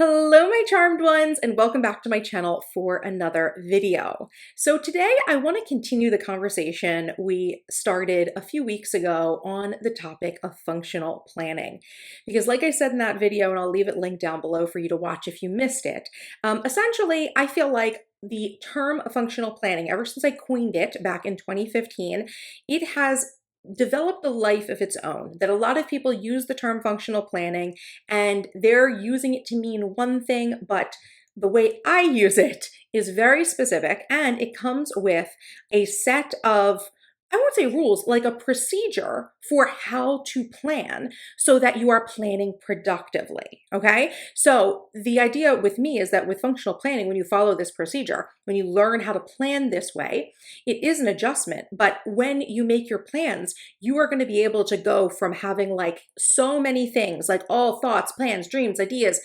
Hello, my charmed ones, and welcome back to my channel for another video. So today I want to continue the conversation we started a few weeks ago on the topic of functional planning. Because like I said in that video, and I'll leave it linked down below for you to watch if you missed it, essentially I feel like the term functional planning, ever since I coined it back in 2015, it has developed a life of its own, that a lot of people use the term functional planning and they're using it to mean one thing, but the way I use it is very specific, and it comes with a set of, I won't say rules, like a procedure for how to plan so that you are planning productively, okay? So the idea with me is that with functional planning, when you follow this procedure, when you learn how to plan this way, it is an adjustment, but when you make your plans, you are going to be able to go from having like so many things, like all thoughts, plans, dreams, ideas,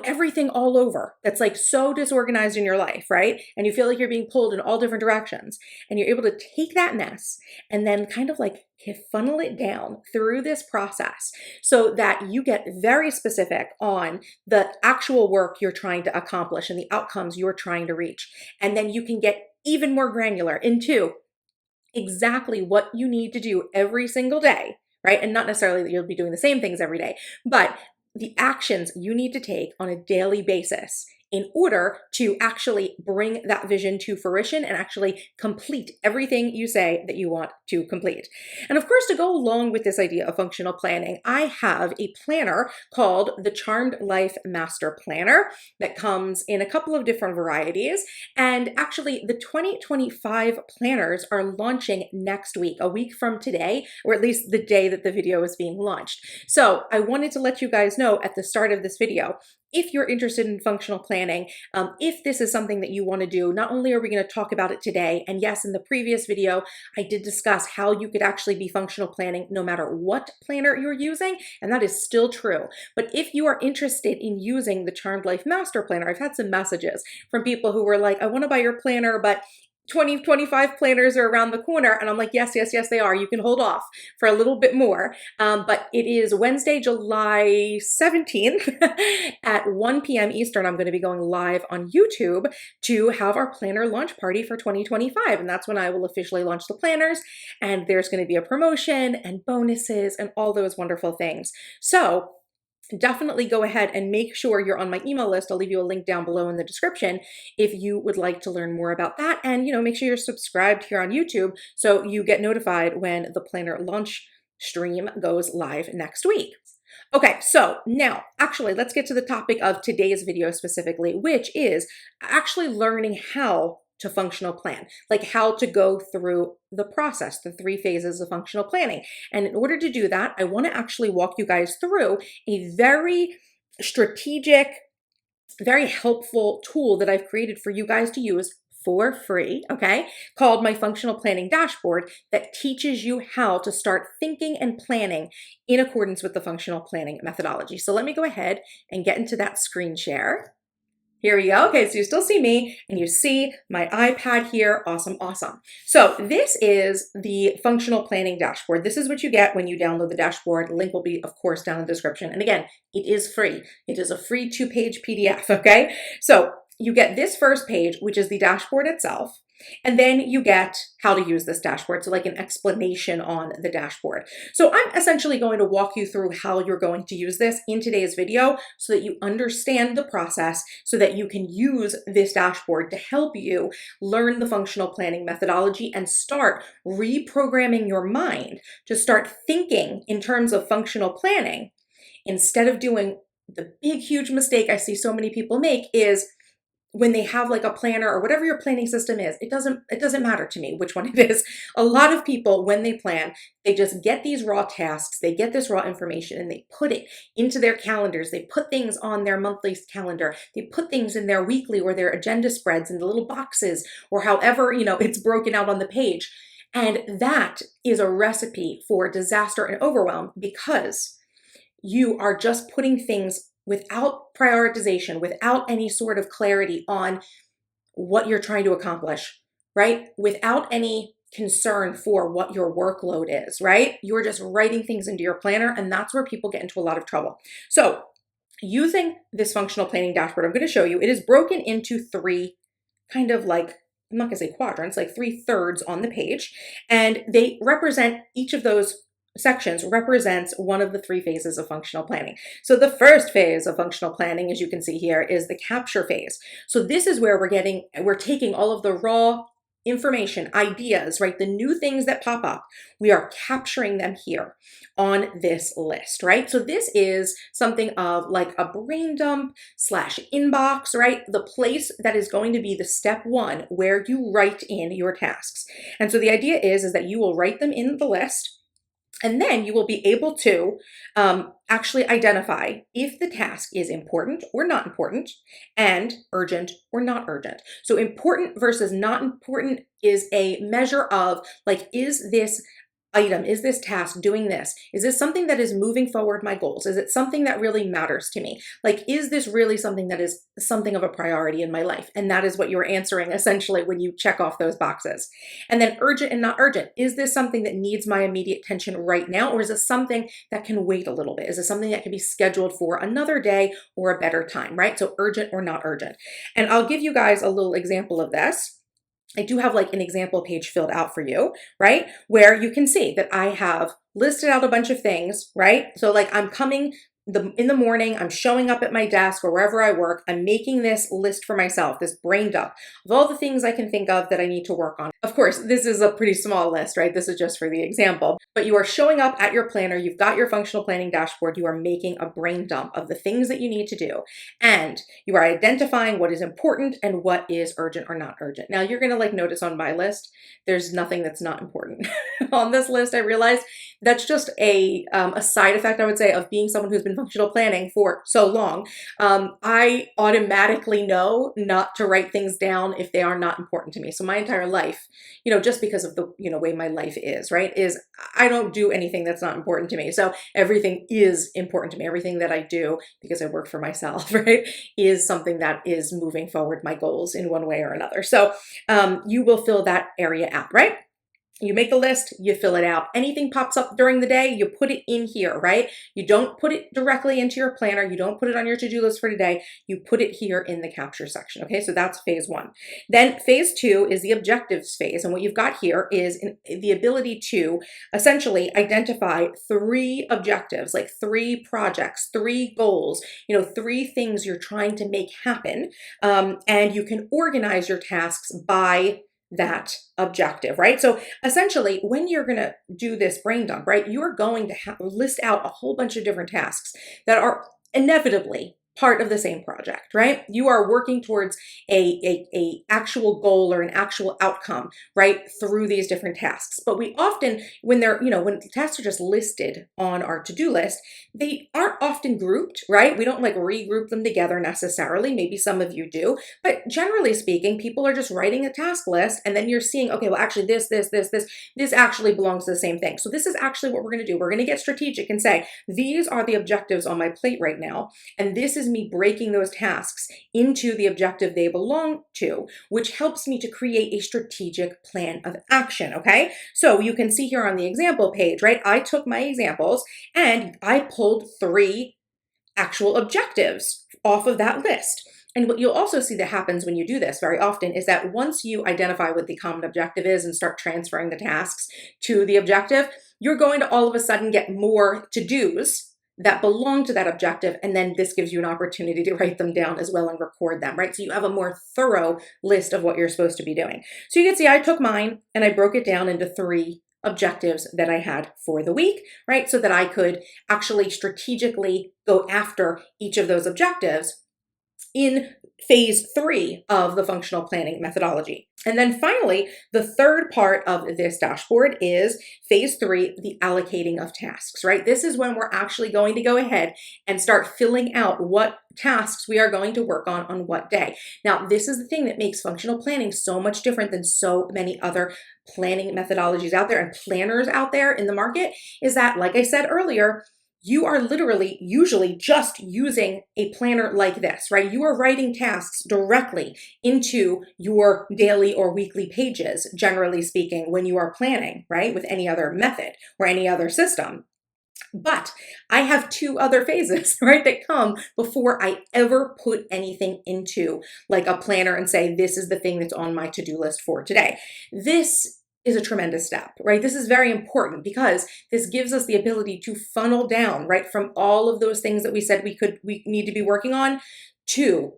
everything all over that's like so disorganized in your life, right? And you feel like you're being pulled in all different directions. And you're able to take that mess and then kind of like funnel it down through this process so that you get very specific on the actual work you're trying to accomplish and the outcomes you're trying to reach. And then you can get even more granular into exactly what you need to do every single day, right? And not necessarily that you'll be doing the same things every day, but the actions you need to take on a daily basis in order to actually bring that vision to fruition and actually complete everything you say that you want to complete. And of course, to go along with this idea of functional planning, I have a planner called the Charmed Life Master Planner that comes in a couple of different varieties. And actually, the 2025 planners are launching next week, a week from today, or at least the day that the video is being launched. So I wanted to let you guys know at the start of this video, if you're interested in functional planning, if this is something that you want to do, not only are we going to talk about it today, and yes, in the previous video, I did discuss how you could actually be functional planning no matter what planner you're using, and that is still true. But if you are interested in using the Charmed Life Master Planner, I've had some messages from people who were like, I want to buy your planner, but 2025 planners are around the corner. And I'm like, yes, they are. You can hold off for a little bit more. But it is Wednesday, July 17th at 1 p.m. Eastern. I'm going to be going live on YouTube to have our planner launch party for 2025. And that's when I will officially launch the planners. And there's going to be a promotion and bonuses and all those wonderful things. So definitely go ahead and make sure you're on my email list. I'll leave you a link down below in the description if you would like to learn more about that. And, make sure you're subscribed here on YouTube so you get notified when the planner launch stream goes live next week. Okay, so now actually let's get to the topic of today's video specifically, which is actually learning how to functional plan, like how to go through the process, the 3 phases of functional planning. And in order to do that, I want to actually walk you guys through a very strategic, very helpful tool that I've created for you guys to use for free, okay, called my Functional Planning Dashboard that teaches you how to start thinking and planning in accordance with the functional planning methodology. So let me go ahead and get into that screen share. Here we go. Okay, so you still see me and you see my iPad here. Awesome, awesome. So this is the functional planning dashboard. This is what you get when you download the dashboard. The link will be, of course, down in the description. And again, it is free. It is a free 2-page PDF, okay? So you get this first page, which is the dashboard itself. And then you get how to use this dashboard, so like an explanation on the dashboard. So I'm essentially going to walk you through how you're going to use this in today's video so that you understand the process, so that you can use this dashboard to help you learn the functional planning methodology and start reprogramming your mind to start thinking in terms of functional planning instead of doing the big, huge mistake I see so many people make is when they have like a planner or whatever your planning system is, it doesn't matter to me which one it is. A lot of people, when they plan, they just get these raw tasks, they get this raw information and they put it into their calendars. They put things on their monthly calendar. They put things in their weekly or their agenda spreads in the little boxes or however, it's broken out on the page. And that is a recipe for disaster and overwhelm because you are just putting things without prioritization, without any sort of clarity on what you're trying to accomplish, right? Without any concern for what your workload is, right? You're just writing things into your planner, and that's where people get into a lot of trouble. So using this functional planning dashboard, I'm going to show you, it is broken into three kind of like, I'm not going to say quadrants, like 3/3 on the page. And they represent, each of those sections represents one of the three phases of functional planning. So the first phase of functional planning, as you can see here, is the capture phase. So this is where we're taking all of the raw information, ideas, right? The new things that pop up, we are capturing them here on this list, right? So this is something of like a brain dump slash inbox, right? The place that is going to be the step one where you write in your tasks. And so the idea is that you will write them in the list, and then you will be able to actually identify if the task is important or not important, and urgent or not urgent. So important versus not important is a measure of like, is this item, is this task doing this? Is this something that is moving forward my goals? Is it something that really matters to me? Like, is this really something that is something of a priority in my life? And that is what you're answering essentially when you check off those boxes. And then urgent and not urgent. Is this something that needs my immediate attention right now? Or is this something that can wait a little bit? Is it something that can be scheduled for another day or a better time, right? So urgent or not urgent. And I'll give you guys a little example of this. I do have like an example page filled out for you, right? Where you can see that I have listed out a bunch of things, right? So like I'm coming in the morning, I'm showing up at my desk or wherever I work, I'm making this list for myself, this brain dump of all the things I can think of that I need to work on. Of course, this is a pretty small list, right? This is just for the example, but you are showing up at your planner, you've got your functional planning dashboard, you are making a brain dump of the things that you need to do, and you are identifying what is important and what is urgent or not urgent. Now you're gonna like notice on my list, there's nothing that's not important. On this list, I realized that's just a side effect, I would say, of being someone who's been functional planning for so long. I automatically know not to write things down if they are not important to me. So my entire life, just because of the, way my life is, right, is I don't do anything that's not important to me. So everything is important to me. Everything that I do, because I work for myself, right, is something that is moving forward my goals in one way or another. So you will fill that area out, right? You make the list, you fill it out. Anything pops up during the day, you put it in here, right? You don't put it directly into your planner. You don't put it on your to-do list for today. You put it here in the capture section, okay? So that's phase one. Then phase two is the objectives phase. And what you've got here is the ability to essentially identify three objectives, like three projects, three goals, three things you're trying to make happen. And you can organize your tasks by that objective, right? So essentially, when you're going to do this brain dump, right, you're going to list out a whole bunch of different tasks that are inevitably part of the same project, right? You are working towards a actual goal or an actual outcome, right, through these different tasks. But we often, when when tasks are just listed on our to-do list, they aren't often grouped, right? We don't like regroup them together necessarily. Maybe some of you do, but generally speaking, people are just writing a task list, and then you're seeing, okay, well, actually this actually belongs to the same thing. So this is actually what we're going to do. We're going to get strategic and say, these are the objectives on my plate right now, and this is me breaking those tasks into the objective they belong to, which helps me to create a strategic plan of action, okay? So you can see here on the example page, right? I took my examples and I pulled three actual objectives off of that list. And what you'll also see that happens when you do this very often is that once you identify what the common objective is and start transferring the tasks to the objective, you're going to all of a sudden get more to-dos that belong to that objective. And then this gives you an opportunity to write them down as well and record them, right? So you have a more thorough list of what you're supposed to be doing. So you can see I took mine and I broke it down into three objectives that I had for the week, right? So that I could actually strategically go after each of those objectives in phase three of the functional planning methodology. And then finally, the third part of this dashboard is phase three, the allocating of tasks, right? This is when we're actually going to go ahead and start filling out what tasks we are going to work on what day. Now, this is the thing that makes functional planning so much different than so many other planning methodologies out there and planners out there in the market, is that, like I said earlier, you are literally usually just using a planner like this, right? You are writing tasks directly into your daily or weekly pages, generally speaking, when you are planning, right? With any other method or any other system. But I have two other phases, right, that come before I ever put anything into like a planner and say, this is the thing that's on my to-do list for today. This is a tremendous step, right? This is very important because this gives us the ability to funnel down, right, from all of those things that we said we need to be working on to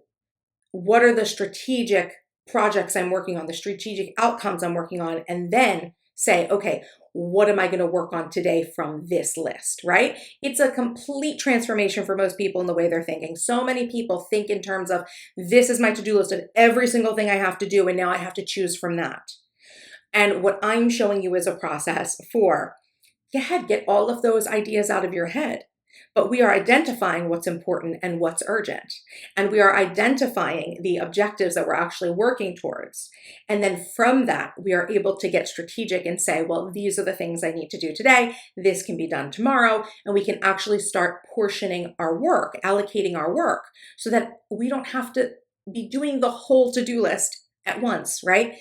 what are the strategic projects I'm working on, the strategic outcomes I'm working on, and then say, okay, what am I going to work on today from this list, right? It's a complete transformation for most people in the way they're thinking. So many people think in terms of this is my to-do list of every single thing I have to do, and now I have to choose from that. And what I'm showing you is a process for, get all of those ideas out of your head. But we are identifying what's important and what's urgent. And we are identifying the objectives that we're actually working towards. And then from that, we are able to get strategic and say, well, these are the things I need to do today. This can be done tomorrow. And we can actually start portioning our work, allocating our work so that we don't have to be doing the whole to-do list at once, right?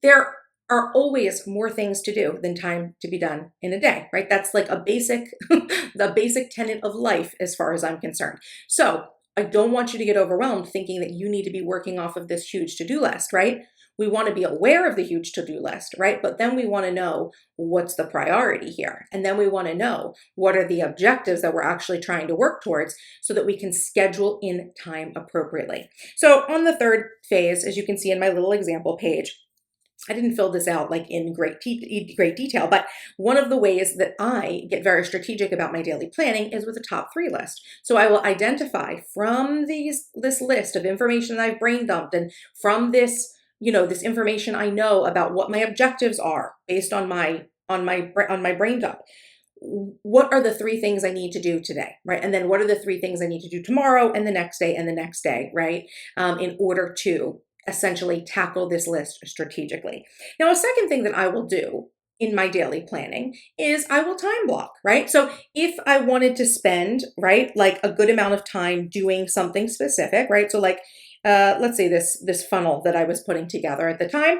There are always more things to do than time to be done in a day, right? That's like a basic, the basic tenet of life as far as I'm concerned. So I don't want you to get overwhelmed thinking that you need to be working off of this huge to-do list, right? We want to be aware of the huge to-do list, right? But then we want to know what's the priority here. And then we want to know what are the objectives that we're actually trying to work towards so that we can schedule in time appropriately. So on the third phase, as you can see in my little example page, I didn't fill this out like in great detail, but one of the ways that I get very strategic about my daily planning is with a top 3 list. So I will identify from this list of information that I've brain dumped and from this, this information I know about what my objectives are based on my brain dump. What are the 3 things I need to do today, right? And then what are the 3 things I need to do tomorrow and the next day and the next day, right? In order to essentially tackle this list strategically. Now, a second thing that I will do in my daily planning is I will time block, right? So if I wanted to spend, right, like a good amount of time doing something specific, right? So like, let's say this funnel that I was putting together at the time.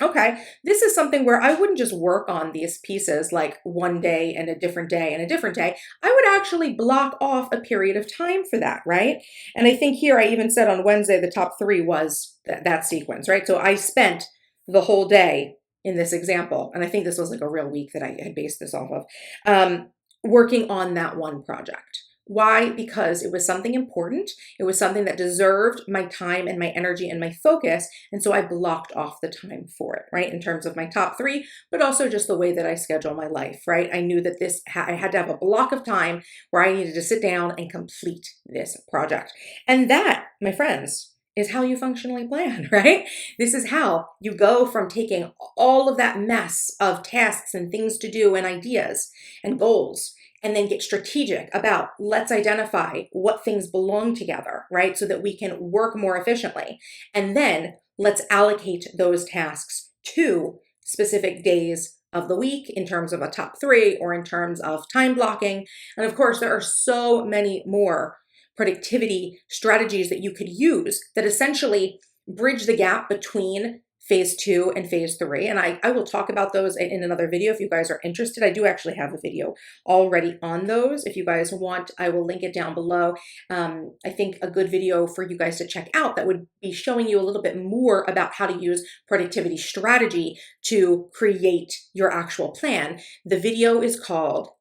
Okay, this is something where I wouldn't just work on these pieces like one day and a different day and a different day. I would actually block off a period of time for that, right? And I think here I even said on Wednesday, the top 3 was that sequence, right? So I spent the whole day in this example, and I think this was like a real week that I had based this off of, working on that one project. Why? Because it was something important. It was something that deserved my time and my energy and my focus. And so I blocked off the time for it, right? In terms of my top 3, but also just the way that I schedule my life, right? I knew that I had to have a block of time where I needed to sit down and complete this project. And that, my friends, is how you functionally plan, right? This is how you go from taking all of that mess of tasks and things to do and ideas and goals and then get strategic about let's identify what things belong together, right? So that we can work more efficiently. And then let's allocate those tasks to specific days of the week in terms of a top 3 or in terms of time blocking. And of course, there are so many more productivity strategies that you could use that essentially bridge the gap between phase 2 and phase 3. And I will talk about those in another video if you guys are interested. I do actually have a video already on those. If you guys want, I will link it down below. I think a good video for you guys to check out that would be showing you a little bit more about how to use productivity strategy to create your actual plan. The video is called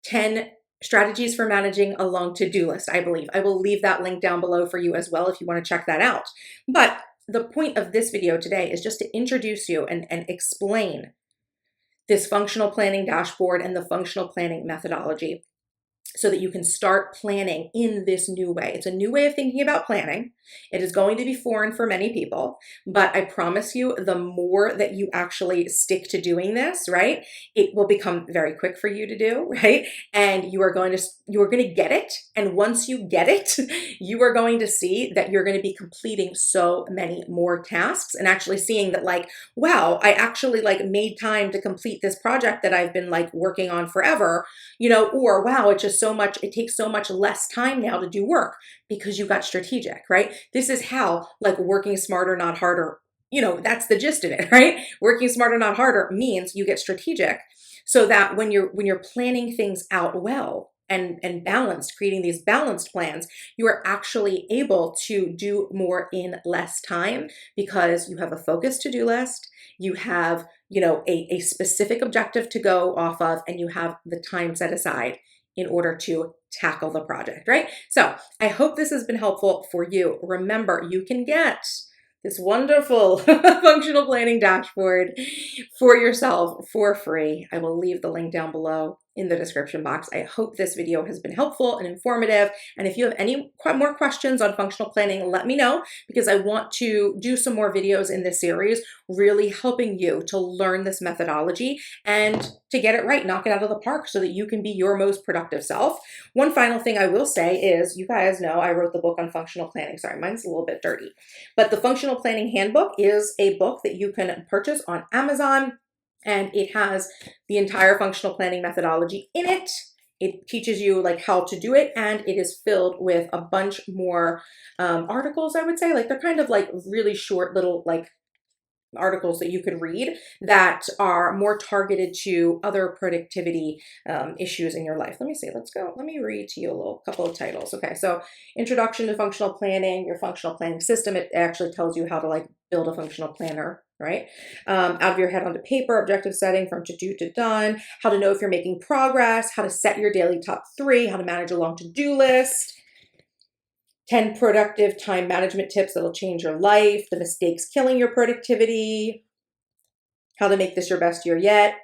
10 Strategies for Managing a Long To-Do List, I believe. I will leave that link down below for you as well if you want to check that out. But the point of this video today is just to introduce you and explain this functional planning dashboard and the functional planning methodology so that you can start planning in this new way. It's a new way of thinking about planning. It is going to be foreign for many people, but I promise you, the more that you actually stick to doing this, right, it will become very quick for you to do, right? And you are going to get it. And once you get it, you are going to see that you're going to be completing so many more tasks and actually seeing that like, wow, I actually like made time to complete this project that I've been like working on forever, or wow, it takes so much less time now to do work because you got strategic, right? This is how like working smarter, not harder, that's the gist of it, right? Working smarter, not harder means you get strategic so that when you're planning things out well and balanced, creating these balanced plans, you are actually able to do more in less time because you have a focused to-do list, you have, a specific objective to go off of, and you have the time set aside in order to tackle the project, right? So I hope this has been helpful for you. Remember, you can get this wonderful functional planning dashboard for yourself for free. I will leave the link down below in the description box. I hope this video has been helpful and informative. And if you have any more questions on functional planning, let me know, because I want to do some more videos in this series, really helping you to learn this methodology and to get it right, knock it out of the park so that you can be your most productive self. One final thing I will say is, you guys know I wrote the book on functional planning. Sorry, mine's a little bit dirty, but the Functional Planning Handbook is a book that you can purchase on Amazon. And it has the entire functional planning methodology in it. It teaches you like how to do it, and it is filled with a bunch more articles, I would say. Like, they're kind of like really short little like articles that you could read that are more targeted to other productivity issues in your life. Let me see, let's go. Let me read to you a little couple of titles. Okay, so Introduction to Functional Planning, your functional planning system. It actually tells you how to like build a functional planner, right? Out of your head onto paper, objective setting from to do to done, how to know if you're making progress, how to set your daily top 3, how to manage a long to-do list, 10 productive time management tips that'll change your life, the mistakes killing your productivity, how to make this your best year yet,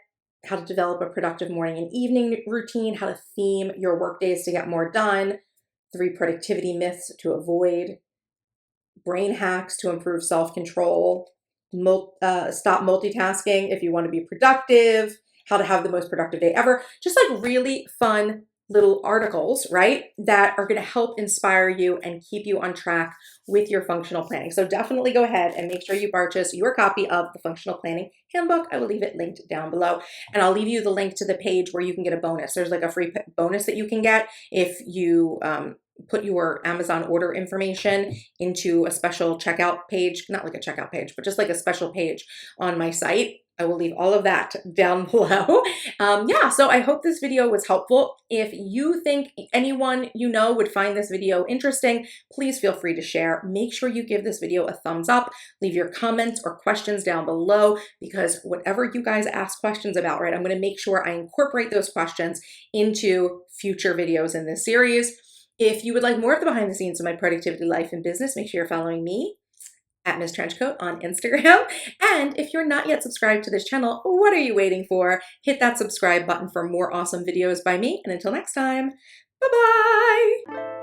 how to develop a productive morning and evening routine, how to theme your work days to get more done, 3 productivity myths to avoid, brain hacks to improve self-control, stop multitasking if you want to be productive, how to have the most productive day ever. Just like really fun little articles, right, that are going to help inspire you and keep you on track with your functional planning. So definitely go ahead and make sure you purchase your copy of the Functional Planning Handbook. I will leave it linked down below, and I'll leave you the link to the page where you can get a bonus. There's like a free bonus that you can get if you put your Amazon order information into a special checkout page, not like a checkout page, but just like a special page on my site. I will leave all of that down below. Yeah, so I hope this video was helpful. If you think anyone you know would find this video interesting, please feel free to share. Make sure you give this video a thumbs up, leave your comments or questions down below, because whatever you guys ask questions about, right, I'm gonna make sure I incorporate those questions into future videos in this series. If you would like more of the behind the scenes of my productivity life and business, make sure you're following me at MissTrenchcoat on Instagram. And if you're not yet subscribed to this channel, what are you waiting for? Hit that subscribe button for more awesome videos by me. And until next time, bye-bye.